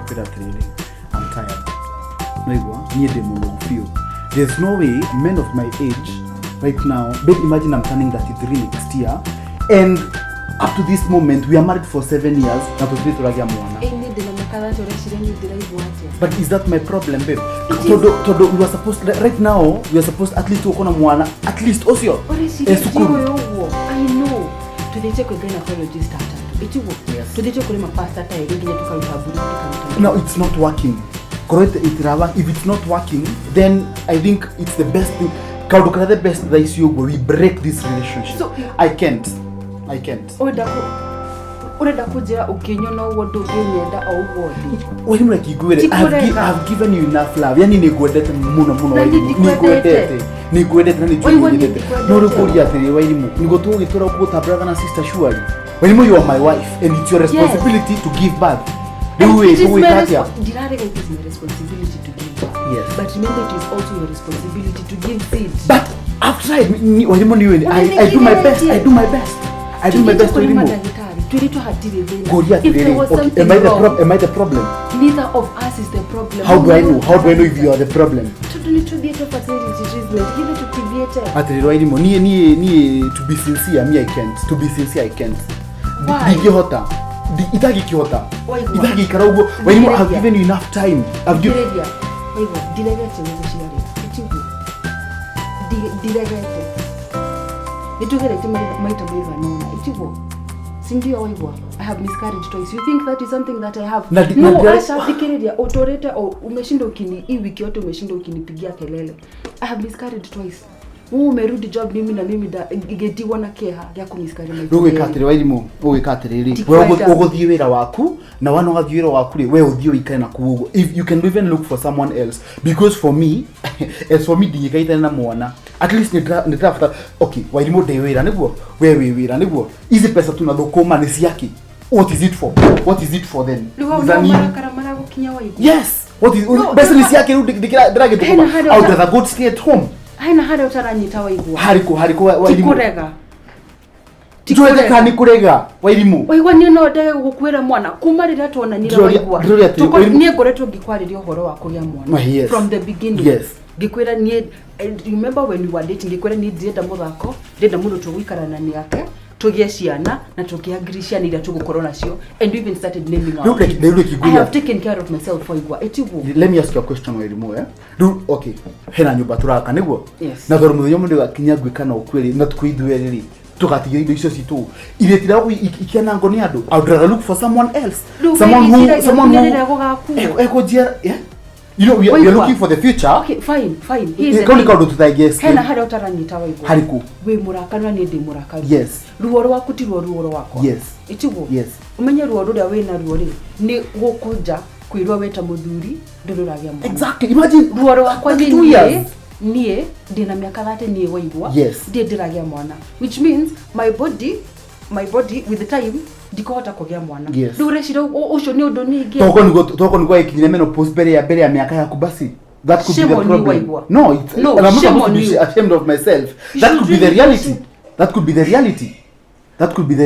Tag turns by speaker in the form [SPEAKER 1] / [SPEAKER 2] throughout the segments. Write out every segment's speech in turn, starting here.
[SPEAKER 1] ndakwira atiriri I'm tired naigua nie demo long feel there's no way men of my age right now but imagine I'm turning 33 next year and up to this moment we are married for 7 years na tutiragia mwana but is that my problem babe todo we are supposed right now we are supposed at least to kona mwana at least osio
[SPEAKER 2] esukuru I know tudete ko gynecologist after itiwo tudete ko ma pastor ta yeginya tukarutaburi
[SPEAKER 1] no it's not working correct itiraba if it's not working then I think it's the best thing kauduka the best that is you we break this relationship so, I can't
[SPEAKER 2] Ureda kujira ukinyo na wodo genyenda au wodi
[SPEAKER 1] wewe mrakigwere I've given you enough love yani nigwedete muno nigwedete nani jwedete no rukuri atiri wairimu nigo tu gitora kuta brother na sister surely wairimu you are my wife and it's your responsibility to give back the way katia
[SPEAKER 2] dirare it is my responsibility to give back
[SPEAKER 1] yes
[SPEAKER 2] but remember it is also your responsibility to give seed
[SPEAKER 1] but I've tried wairimu ni I do my best to remove okay. Am I the problem?
[SPEAKER 2] Neither of us is the problem.
[SPEAKER 1] How do I know if you are the problem?
[SPEAKER 2] To be a fertility treatment, give it to PVHF.
[SPEAKER 1] To be sincere, me I can't. To be sincere, I can't.
[SPEAKER 2] Why?
[SPEAKER 1] Itagi kihota. Itagi karago. When you have given you enough time. I've given.
[SPEAKER 2] I have miscarriage twice. You think that is something that I have? No, Asha dikeredia autorete au umeshinda ukini hii wiki yote umeshinda ukinipigia kelele. I have miscarriage twice. Umerudi job mimi na mimi da igetiwa na keha ya kumiscarry my.
[SPEAKER 1] Ruwe katire wairimu, ruwe katire wewe ugothie wira waku na wana ugathie wira waku wewe uthio ikare na kuugo. If you can even look for someone else because for me as for me ndikaita na mwana at least nitafuta okay wairimu de wira niguo wewe wira niguo hizi pesa tunathokoma ni ciaki. What is it for then? Yes. What is best ni ciaki ndirage tukoma. I would rather go stay at home.
[SPEAKER 2] Haina hada utaranyita waigua.
[SPEAKER 1] Hariko wairimu.
[SPEAKER 2] Tikurega.
[SPEAKER 1] Ni kurega wairimu.
[SPEAKER 2] Waigua ni no ndege gukwira mwana kumarira tuona nira waigua. Tuko nie ngoretwo ngikwarira uhoro wa kuria mwana from the beginning.
[SPEAKER 1] Yes.
[SPEAKER 2] Gikwira nie remember when we were dating gikwira ni ndienda muthako ndenda mundu tugwikarana ni yake tugie ciana na tukiagrisha ni ira tugukorwo nacio and we even started naming our kids. I have taken care of myself for igwa etigu.
[SPEAKER 1] Let me ask you a question wairimu okay hena nyumba turaka niguo
[SPEAKER 2] yes.
[SPEAKER 1] Na thoro muthenyo mundu gakinya gwikana ukwiri na tukuithwe riri tugatigire indo icio citu iretira ikiana ngo ni andu I would rather look for someone else someone who ekojia you know we are looking for the future.
[SPEAKER 2] Okay fine
[SPEAKER 1] here's the thing to the guest
[SPEAKER 2] hena hada utaranyita waigwa
[SPEAKER 1] hariku
[SPEAKER 2] we murakana ni ndi murakari
[SPEAKER 1] yes
[SPEAKER 2] ruo rwaku ti ruo rwakwa
[SPEAKER 1] yes
[SPEAKER 2] itigo
[SPEAKER 1] yes
[SPEAKER 2] umenye ruo ruria wina ruo ri ni gukunja kwirwa weta muthuri ndururagia mwana
[SPEAKER 1] exactly imagine
[SPEAKER 2] ruo rwakwa nie ndina miaka 30 nie waigwa ndiragia mwana which means my body with the time dikota kugea mwana ndureshira ucio ni undu ningi
[SPEAKER 1] toko nigo ikinyire menopause bere ya miaka yaku basi that could be the problem no I'm not ashamed of myself that could be the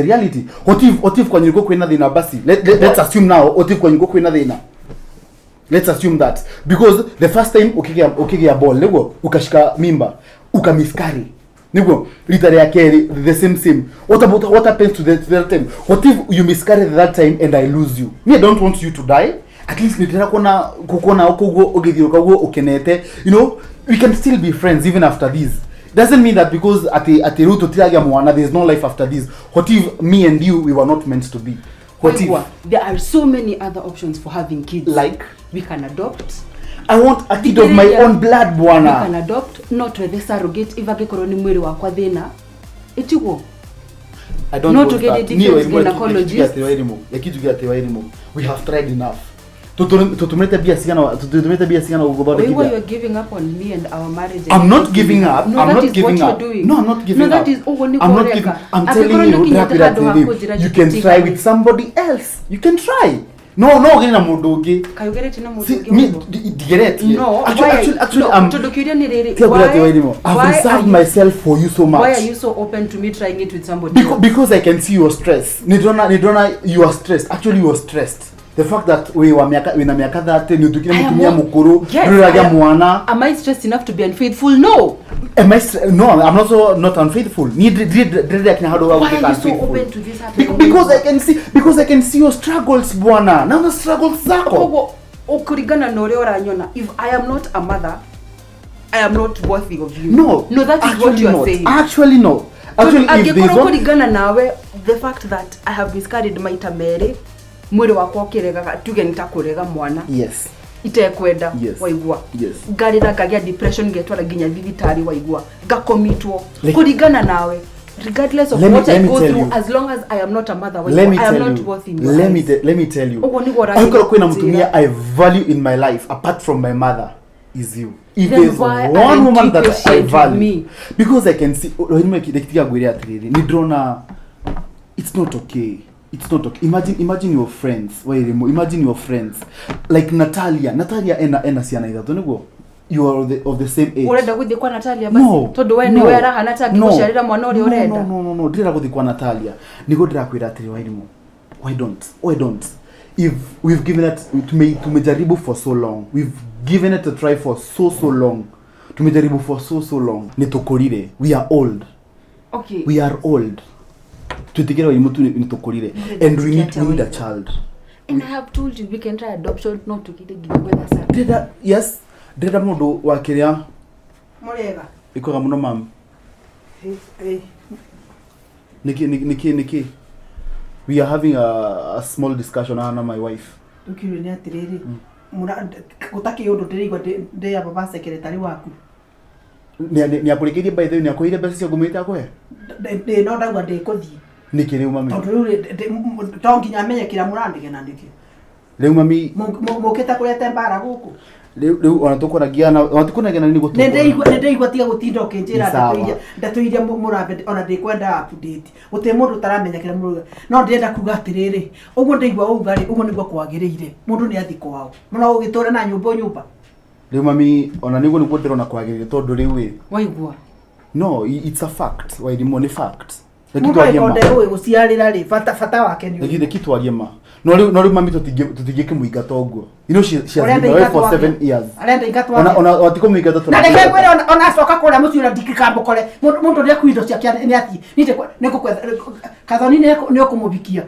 [SPEAKER 1] reality what if kwa nyugo kwina thina basi let's assume now what if kwa nyugo kwina thina let's assume that because the first time ukigia ball nego ukashika mimba ukamiscarry nego little yake the same what happens to the third time what if you miscarry that time and I lose you me I don't want you to die at least nitera kukona okugo ogithioka ugo ukenete you know we can still be friends even after this doesn't mean that because at the root tiragia mwana there is no life after this what if me and you we were not meant to be what if
[SPEAKER 2] there are so many other options for having kids
[SPEAKER 1] like
[SPEAKER 2] we can adopt
[SPEAKER 1] I want a kid of my own blood bwana
[SPEAKER 2] we can adopt not with the surrogate if agekoro ni mwiri wakwa thina itigo
[SPEAKER 1] I don't know to get a different gynecologist we have tried enough tutumete bia sigana ugothore
[SPEAKER 2] kidia you are giving up on me and our marriage
[SPEAKER 1] I'm not giving up
[SPEAKER 2] no, I'm not giving up
[SPEAKER 1] no I'm not giving up
[SPEAKER 2] that is
[SPEAKER 1] I'm not giving I'm telling you can try with somebody else you can try no gina mundu ungi
[SPEAKER 2] kayugerete na mundu ungi
[SPEAKER 1] digerete
[SPEAKER 2] no actually
[SPEAKER 1] I'm
[SPEAKER 2] tudokiria ni rere
[SPEAKER 1] I've reserved myself for you so much
[SPEAKER 2] why are you so open to me trying it with somebody
[SPEAKER 1] because I can see your stress nidona you are stressed actually you are stressed The fact that we were wina miaka 30 ni utukine mtumia mukuru ruragia mwana.
[SPEAKER 2] Am I stressed enough to be unfaithful? No.
[SPEAKER 1] No, I'm also not unfaithful. How do
[SPEAKER 2] why are you so open to this happening?
[SPEAKER 1] Because I can see your struggles, bwana. Now the struggles zako.
[SPEAKER 2] Okurigana no ore oranyona. If I am not a mother, I am not worthy of you.
[SPEAKER 1] No,
[SPEAKER 2] that is what you are saying.
[SPEAKER 1] Actually, no. Actually, if there's
[SPEAKER 2] okurigana nawe, the fact that I have miscarried maita mere, mwiri wakwa kirega tuge nitakurega mwana.
[SPEAKER 1] Yes.
[SPEAKER 2] Itekwenda waigua.
[SPEAKER 1] Yes.
[SPEAKER 2] Garira kagia depression getwara ginya thibitari waigua. Gakomitwo. Kurigana nawe. Regardless of what I go through, as long as I am not a mother, I am not worth in your eyes.
[SPEAKER 1] Let me tell you. I value in my life apart from my mother is you. If
[SPEAKER 2] then
[SPEAKER 1] there's one woman that I value,
[SPEAKER 2] me?
[SPEAKER 1] Because I can see it's not okay. It's not okay. Imagine your friends. Imagine your friends like Natalia ena siana ida tonego. You are of the same age.
[SPEAKER 2] Urenda guthi kwa Natalia basi. Todo we ni wera hanata ngigusharira mwana uri urenda.
[SPEAKER 1] No. Ndira guthi kwa Natalia. Nigo ndira kwira atiri wairimu. Why don't? If we've given it tumejaribu for so long. We've given it a try for so long. Tumejaribu for so long. Nitukorire. We are old.
[SPEAKER 2] Okay.
[SPEAKER 1] We are old. Tutikira wairimu nitukorire. And we need a child.
[SPEAKER 2] And I have told you we can try adoption not to get a giveaway.
[SPEAKER 1] Yes. Deda mundu wakiria
[SPEAKER 3] Murega
[SPEAKER 1] ikoga muno mam Niki we are having a small discussion na my wife
[SPEAKER 3] tukiri ni atiriri utaki yondo ndirigwa ndi ya baba secretary waku
[SPEAKER 1] ni akurikirie by the way ni akoire basi cia gumita akoe
[SPEAKER 3] no ndagwa ndikuthie
[SPEAKER 1] niki riu mami
[SPEAKER 3] tonginya amenye kira murandike na ndiki
[SPEAKER 1] riu mami
[SPEAKER 3] mukita kurete mbara guku
[SPEAKER 1] riu ona tukoragia na watukonagia na ni gutu
[SPEAKER 3] nende igwa tiga gutinda ukinjira ndatuiria murambe ona ndikwenda update uti mundu taramenya kira muruga no ndirenda kuga atiriri uguo ndigwa ugari uguo nigwa kwagiriire mundu ni athi kwao muno ugitura na nyumba
[SPEAKER 1] riu mami ona niguo niguo ndirona kwagiriire tondu riu
[SPEAKER 2] waigua
[SPEAKER 1] no it's a fact why the money fact
[SPEAKER 3] mundu akonde guciarira ri fata wake ni
[SPEAKER 1] lakini kitu agema no mami tutigike muigata oguo you know she has been away for 7 years
[SPEAKER 3] arenda ingatwa
[SPEAKER 1] ona watiko muigata
[SPEAKER 3] na ndege kwere ona soka kora mucio ndikikamba kore mundu ria kwindo cia kia ni ati niko kwetha kathoni ni okumubikia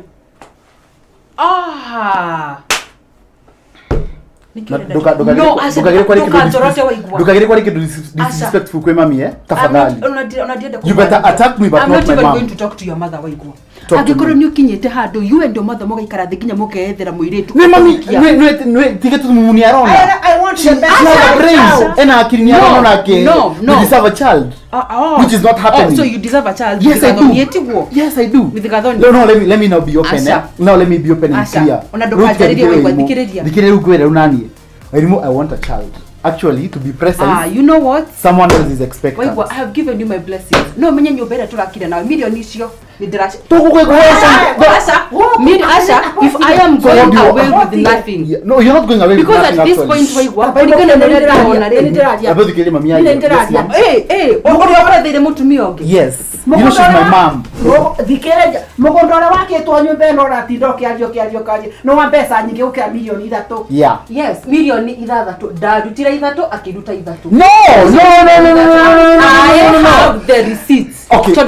[SPEAKER 1] Dukagire kwa kitu disrespectful kwa mami tafadhali. You better attack me but
[SPEAKER 2] I'm
[SPEAKER 1] not
[SPEAKER 2] not
[SPEAKER 1] my
[SPEAKER 2] even
[SPEAKER 1] mom.
[SPEAKER 2] going to talk to your mother waigua. Agikoro ni ukinyete hando you and your mother mugaikara thikinya mukeethera muiretu.
[SPEAKER 1] Ne mami no tige tu mumuni arona.
[SPEAKER 3] I want the
[SPEAKER 1] best brains ena akili ni arona nake.
[SPEAKER 2] No.
[SPEAKER 1] You deserve a child. Which is not happening.
[SPEAKER 2] So you deserve a child.
[SPEAKER 1] Yes I do. Yes I do.
[SPEAKER 2] With gathoni.
[SPEAKER 1] No let me now be open. Now let me be open and clear.
[SPEAKER 2] Ona ndukajariria waigua thikiriria.
[SPEAKER 1] Thikiriria ugwera unani. I want a child. Actually, to be precise,
[SPEAKER 2] you know what?
[SPEAKER 1] Someone else is expected.
[SPEAKER 2] Wait, I have given you my blessings. No, menya nyobera turakira nawe million isio nidrasha. If I am going away with nothing.
[SPEAKER 1] Yeah, no, you're not going away with
[SPEAKER 2] because
[SPEAKER 1] nothing.
[SPEAKER 2] Because at this point we're going to
[SPEAKER 1] yes. You know she's my mom.
[SPEAKER 3] Thikereja mugondora wake to nyumba no ratindo kiario kaje no wa pesa nyingi ukira milioni 3.
[SPEAKER 1] Yeah.
[SPEAKER 2] Yes, milioni 3 darutira 3 akiruta 3.
[SPEAKER 1] No.
[SPEAKER 2] I have the receipts.
[SPEAKER 1] Okay. So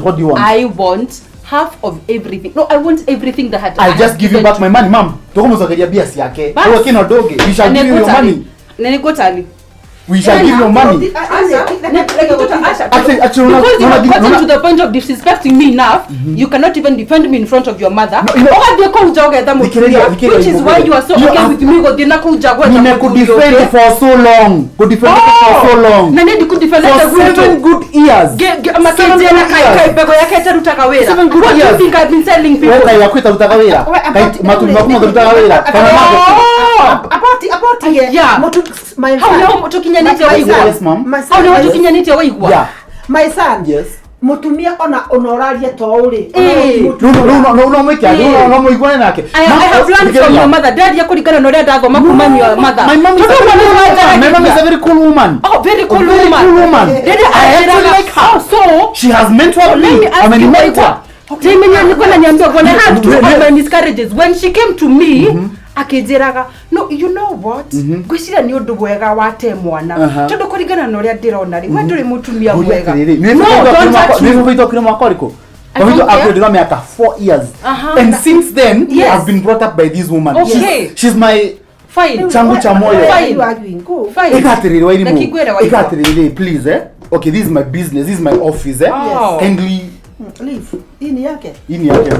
[SPEAKER 1] what do you want?
[SPEAKER 2] I want half of everything. No, I want everything that had.
[SPEAKER 1] I'll just give you back my money, mom. Tokomuzageria biasi yake. Wewe kina doge. You shall give your money.
[SPEAKER 2] Nene gotani.
[SPEAKER 1] We shall give you money.
[SPEAKER 2] Actually, because you have gotten to the point of disrespecting me enough, you cannot even defend me in front of your mother. Which is why you are so okay with me.
[SPEAKER 1] Defend for so long. For so long. For 7 good years. 7 good years.
[SPEAKER 2] You think I've been telling people?
[SPEAKER 1] Yes, mom.
[SPEAKER 3] My son.
[SPEAKER 1] Yes.
[SPEAKER 3] Mutumia ona onorarie to uri.
[SPEAKER 1] No mwekya. No muigwane nake.
[SPEAKER 2] I have learned from your mother. Dad yakurikana no dad athoma kuma your mother.
[SPEAKER 1] My mom is a very cool woman.
[SPEAKER 2] Oh, very cool woman.
[SPEAKER 1] Dad,
[SPEAKER 2] I actually like her. So
[SPEAKER 1] she has mentored me. I'm a mentor.
[SPEAKER 2] Timenya niko na niambia when I had two of my miscarriages when she came to me akejeraga no you know what gwicira ni undu wega wate mwana tondu kuringana na uria ndirona ri we nduri mutumia mwega
[SPEAKER 1] ni vito kile makoriko kwa hivyo akodiga miaka 4 years and since then I've been brought up by this woman. She's my fine changu cha moyo. Fine ikatirire please okay this is my business, this is my office kindly
[SPEAKER 3] leave ini yake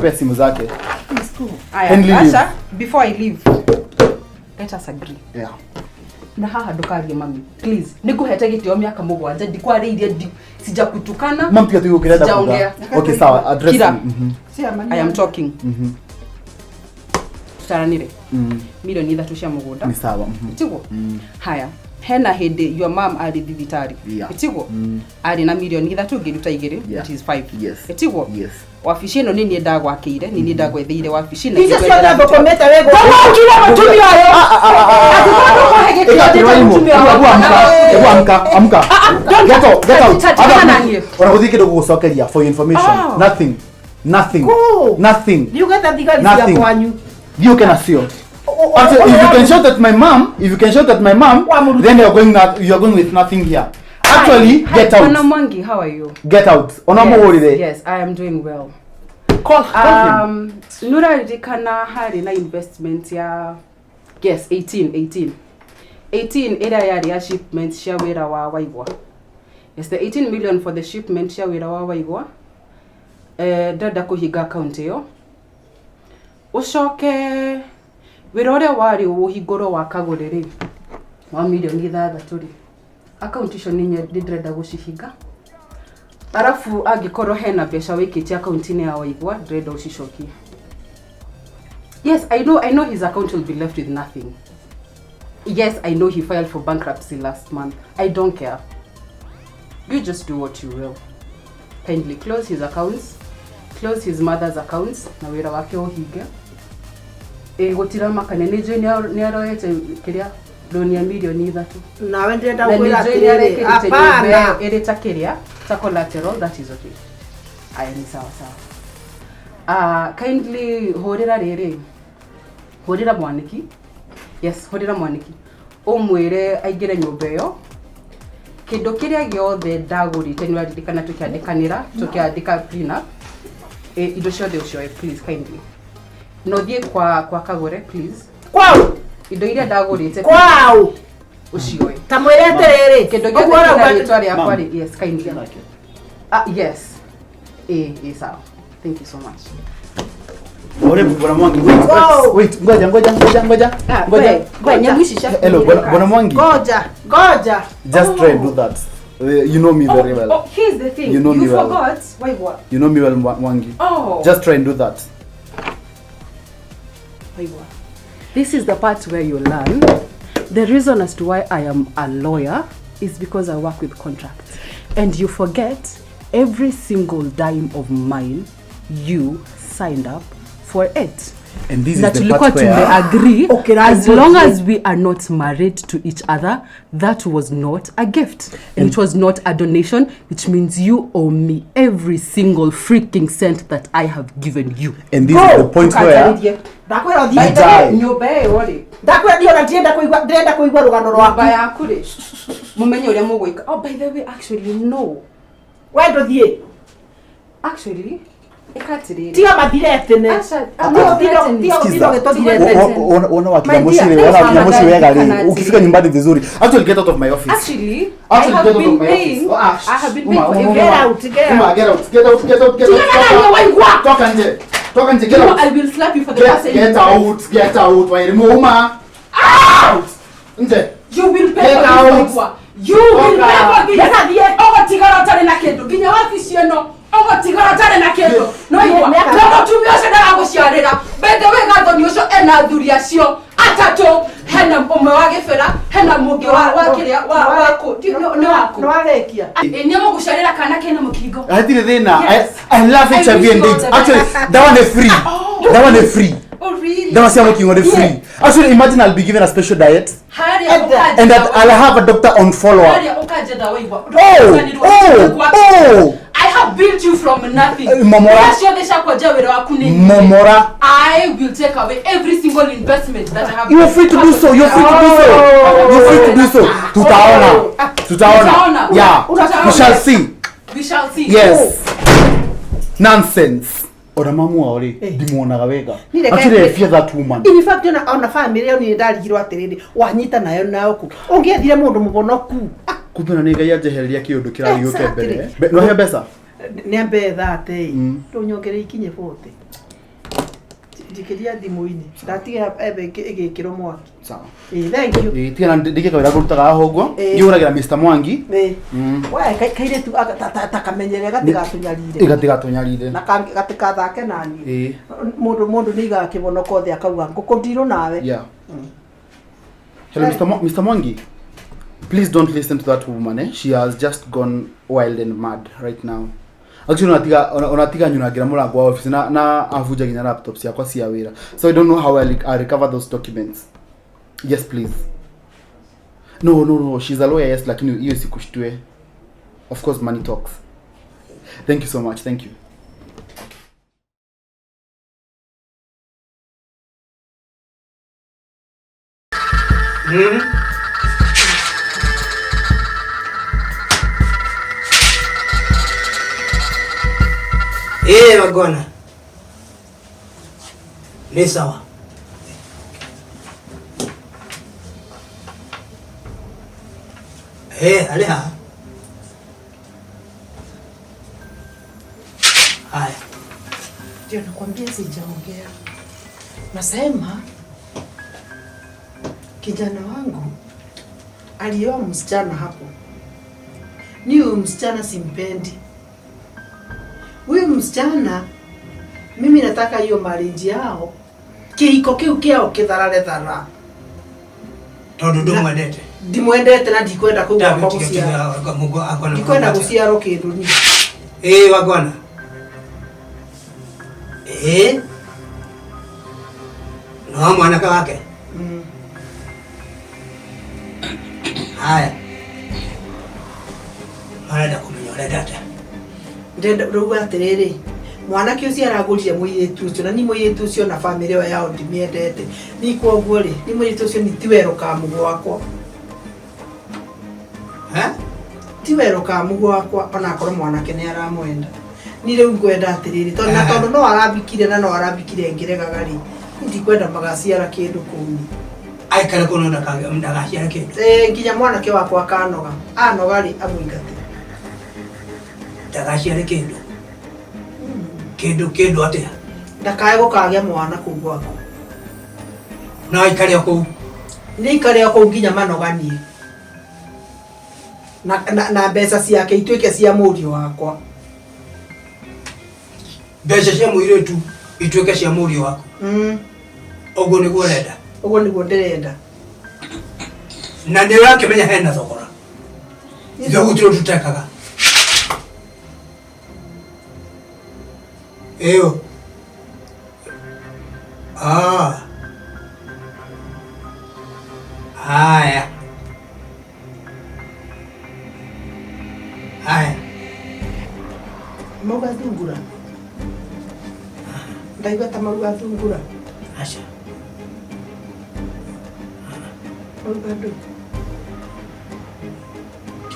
[SPEAKER 1] pesa simu zake
[SPEAKER 3] please go.
[SPEAKER 2] Asha before I leave let us agree na haha ndukarie mami please niguhete gitio miaka mugwanja ndikwariirie sija kutukana
[SPEAKER 1] mami pia tuko kirenda kuongea okay sawa address
[SPEAKER 2] I am talking tutaranire milioni 3 cia mugunda
[SPEAKER 1] ni sawa
[SPEAKER 2] tiguo haya hena hindi your mom ari thibitari tiguo ari na milioni 3 ngiruta 2 that is 5 tiguo wabici ino nini ndagwakiire nini ndagwetheire wabici na
[SPEAKER 3] hizo sio ndo kometa wewe
[SPEAKER 2] kila mtumia ayo
[SPEAKER 1] amka get out unakuthi kidogo gucokeria for information nothing
[SPEAKER 3] you get that digari ya kwanyu
[SPEAKER 1] you can assume if you can shout at my mom then you are going with nothing here. Actually get out.
[SPEAKER 2] Mwangi, how are you?
[SPEAKER 1] Get out.
[SPEAKER 2] Yes, I am doing well.
[SPEAKER 1] Call him.
[SPEAKER 2] Nura dikana hari na investment ya 18 area ya shipment shawera wa waigwa. Yes, the 18 million for the shipment shawera wa waigwa. Dada kuhiga account yo. Ushoke wirore wari uhigoro wa Kagure ri 1 milioni 3 ri account icio ninye ndrenda gucihinga arafu agikorwo hena besha wikiti account ine ya waigwa ndrenda ucicokie. Yes, I know his account will be left with nothing. Yes, I know he filed for bankruptcy last month. I don't care. You just do what you will. Kindly close his accounts, close his mother's accounts na wira wake uhige. Gutira makane ni aroete kiria loan ya milioni 3
[SPEAKER 3] nawe ndenda kwira atiriri hapana
[SPEAKER 2] irita kiria ta collateral that is okay. Aya ni sawa. Kindly horira mwaniki. Yes, horira mwaniki umwire aigire nyumba yo kindu kiria giothe ndagurite ni waririkana tukiandikanira tukiandika prenup indo ciothe ucio please kindly no thie kwa Kagure please
[SPEAKER 3] kwao
[SPEAKER 2] indo iria ndagurite
[SPEAKER 3] kwao
[SPEAKER 2] ucio
[SPEAKER 3] tamwirete riri
[SPEAKER 2] kindu giothe twari akwari yes kindly yes sawa thank you so much.
[SPEAKER 1] Ore bwana Mwangi wait ngoja
[SPEAKER 2] nyamushisha
[SPEAKER 1] hello bwana Mwangi
[SPEAKER 3] ngoja
[SPEAKER 1] just try and do that. You know me very well.
[SPEAKER 2] Here's the thing.
[SPEAKER 1] You know me well.
[SPEAKER 2] Forgot. Why what?
[SPEAKER 1] You know me well, Mwangi. Just try and do that.
[SPEAKER 2] Why what? This is the part where you learn. The reason as to why I am a lawyer is because I work with contracts. And you forget every single dime of mine you signed up for it.
[SPEAKER 1] And this
[SPEAKER 2] that
[SPEAKER 1] is the part
[SPEAKER 2] where agree as long
[SPEAKER 3] okay.
[SPEAKER 2] as we are not married to each other, that was not a gift and it was not a donation, which means you owe me every single freaking cent that I have given you.
[SPEAKER 1] And this is the point where
[SPEAKER 2] oh, by the way, actually no.
[SPEAKER 3] Why do you?
[SPEAKER 2] Actually
[SPEAKER 3] Tia madirete ne.
[SPEAKER 1] Ona wakila moshi wega leo. Ukifika nyumbani vizuri. Actually get out of my office.
[SPEAKER 2] Actually I have been paying. I have been paying for
[SPEAKER 3] get out.
[SPEAKER 1] Toka nje, get out.
[SPEAKER 2] I will slap you for the past
[SPEAKER 1] Get out. Wairima. Out. Nje.
[SPEAKER 2] You will pay for this. You will pay for this. Ogo tigara tare na kendo. Ginya office yeno. Ogo tigara tare na kendo. No iwa. No tumio se na agociarira. Bende we gatho ni ucio ena thuria cio. Atato hena umwe wa gifera, hena mungi wa kiria wako. No wako.
[SPEAKER 3] No arekia.
[SPEAKER 2] Ni mugucarira kana kena mukingo.
[SPEAKER 1] Hatire thina. I love HIV and AIDS. Actually, that one is free. That one is free.
[SPEAKER 2] Oh really?
[SPEAKER 1] That was working on free. Actually, imagine I'll be given a special diet. And that I'll have a doctor on follow-up.
[SPEAKER 2] I have built you from nothing.
[SPEAKER 1] Momora. Momora.
[SPEAKER 2] I will take away every single investment that I have.
[SPEAKER 1] You're free to do so. You're free to do so. You're free to do so. Tutaona. Yeah. We shall see.
[SPEAKER 2] We shall see.
[SPEAKER 1] Yes. Nonsense. Ora mamu ori dimuona gawega. Actually fear that woman.
[SPEAKER 3] In fact ona family yo ni ndarigirwo atiriri wanyita nayo naoku. Ungethire mundu mubonoku.
[SPEAKER 1] Kumbe na ngai ajehereria kiundu kirari yuke mbere. No he besa.
[SPEAKER 3] Ni ambe thate. Tunyongere ikinye 40. Ndikiria thimu-ini. Ndatiga ebe igikiro mwaki.
[SPEAKER 1] Sawa.
[SPEAKER 3] Thank you.
[SPEAKER 1] Tia ndike kawira kurutaga hoguo. Yuragira Mr. Mwangi.
[SPEAKER 3] Wae kaire tu takamenyere gatigatunyarire.
[SPEAKER 1] Igatigatunyarile.
[SPEAKER 3] Na gatika thake nani. Mundu ni igakibonoko thia kauga ngukundirwo nawe.
[SPEAKER 1] Yeah. Hello Mr. Mwangi. Please don't listen to that woman, eh? She has just gone wild and mad right now. Actually unatiga nyunagira murango wa office na avuja ginya laptops yakwa cia wira. So I don't know how I recover those documents. Yes please. No, she's a lawyer, yes, lakini hiyo sikushtue. Of course money talks. Thank you so much. Thank you.
[SPEAKER 4] Wagona. Ni sawa. Aleha. Haya.
[SPEAKER 3] Ndio nakwambia sijaongea. Nasema kijana wangu alioa msichana hapo. Ni huyu msichana simpendi. Huyu msichana mimi nataka hiyo marriage yao kihiko kiu kiao kitharare thara.
[SPEAKER 4] Tondu ndumwendete.
[SPEAKER 3] Ndimwendete na ndikwenda kuga kwa kucia. Ndikwenda guciaro kindu ni.
[SPEAKER 4] Wagona. No mwanaka wake. Haya. Marenda kumenyora data.
[SPEAKER 3] Ndenda ruga atiriri. Mwanake ucio aragurire muiretu ucio na ni muiretu ucio na family yao ndimiendete. Ni kwoguo ri, ni muiretu ucio ni tiwero ka mugo wakwa. Tiwero ka mugo wakwa ona akoro mwanake ni aramwenda. Ni riu ngwenda atiriri tondu no arabikire na no arabikire ngiregaga ri. Ndikwenda magaciara kindu kuni.
[SPEAKER 4] Aikara kono ndagaciara kindu.
[SPEAKER 3] Nginya mwanake wakwa akanoga. Anoga ri amwingate.
[SPEAKER 4] Ndagaciara kindu. Kindu atia.
[SPEAKER 3] Ndakae gukagia mwana kuu gwako.
[SPEAKER 4] No aikare kuu.
[SPEAKER 3] Ni ikare kuu nginya manoganie. Na mbeca ciake ituike cia murio wakwa.
[SPEAKER 4] Mbeca cia muiretu ituike cia murio wako. Ogo niguo renda.
[SPEAKER 3] Ogo niguo ndirenda.
[SPEAKER 4] Na ndio yake menya hena thogora. Ndio gutiro tutekaga. Eyo. Haya.
[SPEAKER 3] Moga thungura. Ndaiga ta maruga thungura.
[SPEAKER 4] Acha.
[SPEAKER 3] Moga ndu.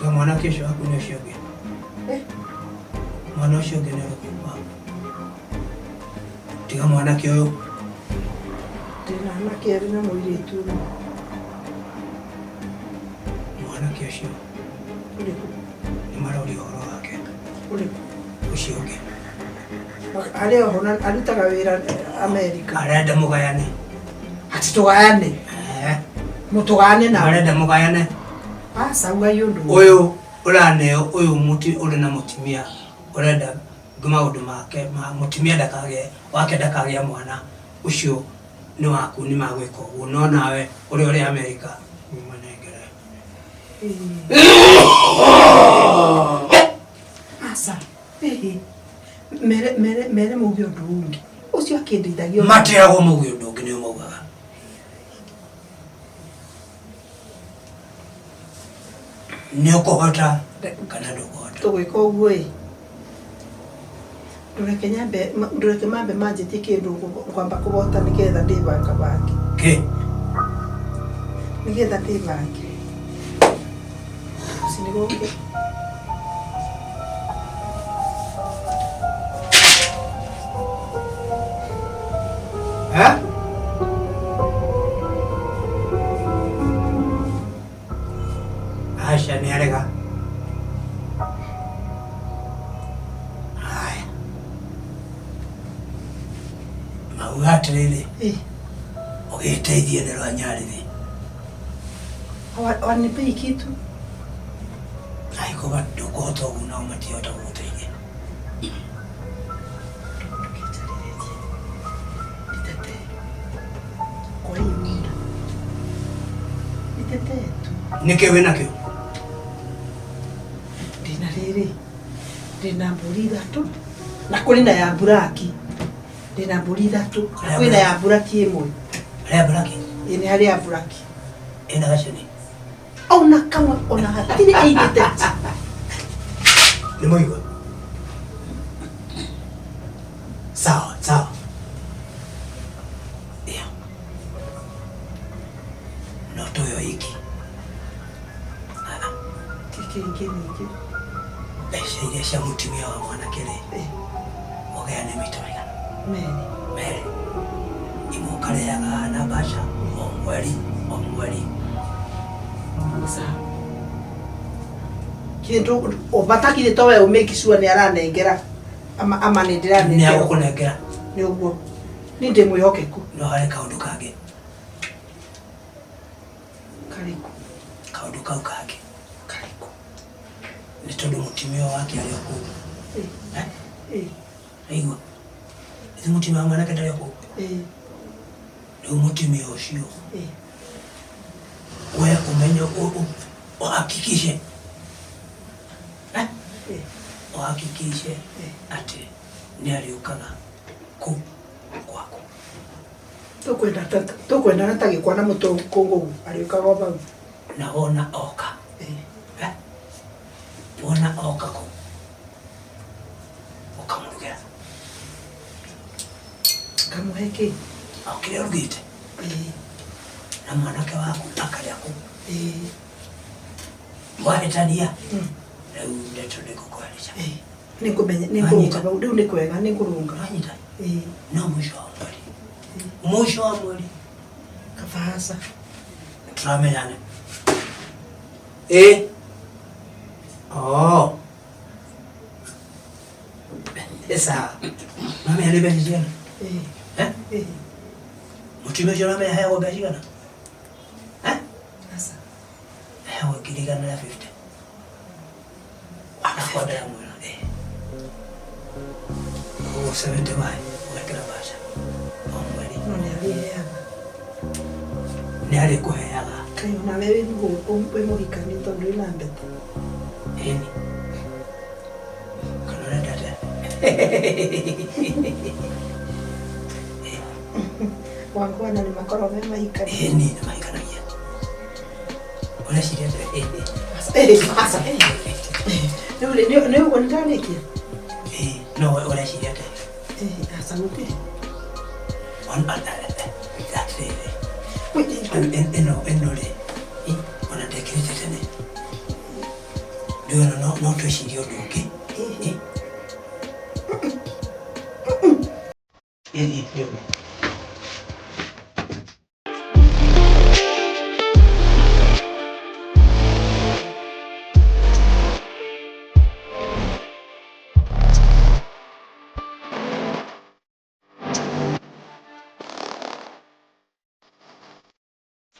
[SPEAKER 4] Kwa mwana kesho hakuna shoge. Mwana shoge ni kwa. Tiga mwana kyo.
[SPEAKER 3] Tena na kere na muiretu.
[SPEAKER 4] Mwana kesho. Ni marori horo wake. Ushoge.
[SPEAKER 3] Ale hona alitaga wira America.
[SPEAKER 4] Arenda mugayane.
[SPEAKER 3] Ati tugayane. Mutugane na
[SPEAKER 4] arenda mugayane.
[SPEAKER 3] Sauga yundu.
[SPEAKER 4] Uyu uraneo uyu muti uri na mutimia. Urenda maundu make mutimia ndakage wake ndakage mwana ucio ni waku ni magwiko uguo no nawe uri America umanengere
[SPEAKER 3] asa mere mugio ndungi ucio akindithagio
[SPEAKER 4] matirago mugio ndungi ni umugaga ni ukuhota kana ndukuhota
[SPEAKER 3] tugwika uguo ndureke mambe manjĩtie kĩndũ kwamba kũbota nĩgetha ndĩbanga bange.
[SPEAKER 4] Ke?
[SPEAKER 3] Nĩgetha ndĩbange. Sinigũke.
[SPEAKER 4] Ha? Asha ni arega. Haya. Maugatirire. Ũgĩteithie nĩ rwanyarĩrĩ.
[SPEAKER 3] Wanipei kitu?
[SPEAKER 4] Haiko ndũkũhota ũguo nao matiahota gũgũteithia.
[SPEAKER 3] Kwa hiyo muda. Nitetee tu.
[SPEAKER 4] Nĩkĩ wĩnakĩo?
[SPEAKER 3] Ndĩna rĩrĩ. Ndĩna mbũri ithatũ. Na kũrĩ na ya buraki. Ndĩna mbũri ithatũ. Kwĩna ya buraki ĩmwe.
[SPEAKER 4] Harĩa buraki?
[SPEAKER 3] Nĩ harĩ ya buraki.
[SPEAKER 4] Ĩna gacani?
[SPEAKER 3] Ona kamwe ona hatirĩ ĩigĩte.
[SPEAKER 4] Nĩ mũigua? Sawa, sawa. Iyo. No toyo hiki.
[SPEAKER 3] Kĩngĩ ningĩ.
[SPEAKER 4] Mbeca iria cia mũtumia wa mwanake rĩ. Ũgeane mita maigana? Merĩ. Imwe ũkareaga na mbaca o mweri.
[SPEAKER 3] Sawa. Kĩndũ ũbatakire to we make sure nĩ aranengera ama nĩ ndĩranengera.
[SPEAKER 4] Nĩ agũkũnengera.
[SPEAKER 3] Nĩ ũguo. Nĩ ndĩmwĩhokeku.
[SPEAKER 4] No harĩ kaũndũ kangĩ.
[SPEAKER 3] Karĩkũ?
[SPEAKER 4] Kaũndũ kau kangĩ.
[SPEAKER 3] Karĩkũ?
[SPEAKER 4] Nĩ tondũ mũtumia wake arĩ o kũu. Aigua. Nĩ mũtumia wa mwanake ndarĩ o kũu. Rĩu mũtumia ũcio. We umenye uhakikishe uhakikishe ati nĩ arĩũkaga kũu gwako.
[SPEAKER 3] Tũkwenda na tagĩkwa na mũtũngũ arĩũkaga o bau.
[SPEAKER 4] Na wona oka. Wona oka kũu ũkamũrugĩra.
[SPEAKER 3] Kamũhe kĩ?
[SPEAKER 4] O kĩrĩa ũrugĩte. Na mwanake waku akarĩa kũu. Wahĩtania. Rĩu ndeto nĩngũkũharica.
[SPEAKER 3] Nĩngũrũnga bau, rĩu nĩ kwega nĩngũrũnga.
[SPEAKER 4] Wanyita? No mwisho wa mweri. Mwisho wa mweri.
[SPEAKER 3] Kabasa.
[SPEAKER 4] Turamenyane. Oh. Sawa. Mami alibeba jana. Mutumia jana mimi haya waga jana.
[SPEAKER 3] Sasa.
[SPEAKER 4] Haya wakilingana na 50. Anakwenda ya mwana. Oh, 70 bai. Wakila basha. Omweli. Ni alikuheaga.
[SPEAKER 3] Kayo na wewe ngombe mohikani tondu ina mbete.
[SPEAKER 4] Eni. Kana dada.
[SPEAKER 3] Wangwana ni makoro mema hikani.
[SPEAKER 4] Eni ni mahikanagia. Ona shiria
[SPEAKER 3] asa. Ne uko nitanikia.
[SPEAKER 4] No, ona shiria
[SPEAKER 3] Asa muti.
[SPEAKER 4] On that enole wanatekeleza tena ndio no tushirio duke ndio